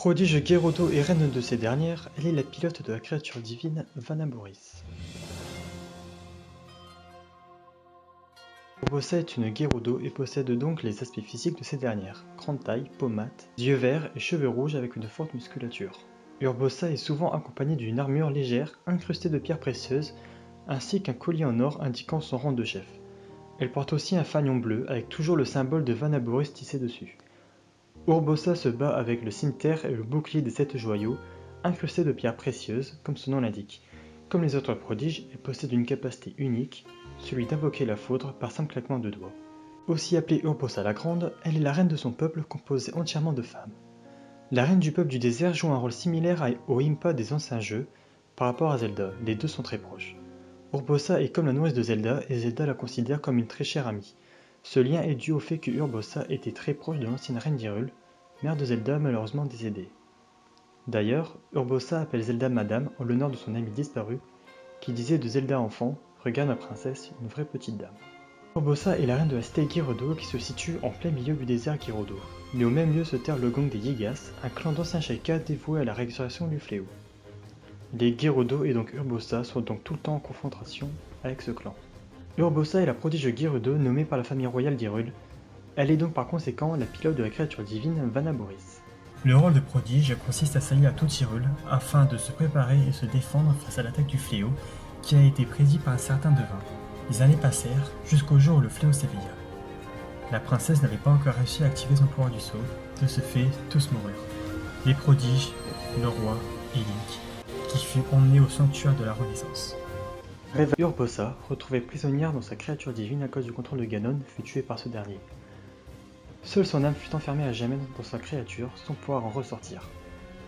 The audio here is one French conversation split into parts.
Prodige Gerudo et reine de ces dernières, elle est la pilote de la créature divine Vanaboris. Urbosa est une Gerudo et possède donc les aspects physiques de ces dernières, grande taille, peau mate, yeux verts et cheveux rouges avec une forte musculature. Urbosa est souvent accompagnée d'une armure légère incrustée de pierres précieuses, ainsi qu'un collier en or indiquant son rang de chef. Elle porte aussi un fanion bleu avec toujours le symbole de Vanaboris tissé dessus. Urbosa se bat avec le cimeterre et le bouclier des 7 joyaux, incrustés de pierres précieuses, comme son nom l'indique. Comme les autres prodiges, elle possède une capacité unique, celui d'invoquer la foudre par simple claquement de doigts. Aussi appelée Urbosa la Grande, elle est la reine de son peuple composé entièrement de femmes. La reine du peuple du désert joue un rôle similaire au Impa des anciens jeux par rapport à Zelda, les deux sont très proches. Urbosa est comme la nourrice de Zelda et Zelda la considère comme une très chère amie. Ce lien est dû au fait que Urbosa était très proche de l'ancienne reine d'Hyrule, mère de Zelda malheureusement décédée. D'ailleurs, Urbosa appelle Zelda Madame en l'honneur de son amie disparue, qui disait de Zelda enfant « Regarde ma princesse, une vraie petite dame ». Urbosa est la reine de la cité Gerudo qui se situe en plein milieu du désert Gerudo. Mais au même lieu se terre le gang des Yigas, un clan d'anciens Sheikah dévoué à la résurrection du fléau. Les Gerudo et donc Urbosa sont donc tout le temps en confrontation avec ce clan. Urbosa est la prodige Gerudo nommée par la famille royale d'Hyrule. Elle est donc par conséquent la pilote de la créature divine Vanaboris. Le rôle de prodige consiste à s'allier à toute Hyrule afin de se préparer et se défendre face à l'attaque du fléau qui a été prédit par un certain devin. Les années passèrent jusqu'au jour où le fléau s'éveilla. La princesse n'avait pas encore réussi à activer son pouvoir du sceau, de ce fait tous moururent. Les prodiges, le roi et Link, qui fut emmené au sanctuaire de la Renaissance. Urbosa, retrouvée prisonnière dans sa créature divine à cause du contrôle de Ganon, fut tuée par ce dernier. Seule son âme fut enfermée à jamais dans sa créature sans pouvoir en ressortir.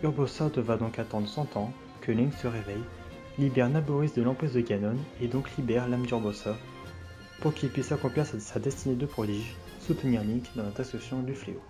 Urbosa devra donc attendre 100 ans que Link se réveille, libère Naboris de l'emprise de Ganon et donc libère l'âme d'Urbosa pour qu'il puisse accomplir sa destinée de prodige, soutenir Link dans la destruction du fléau.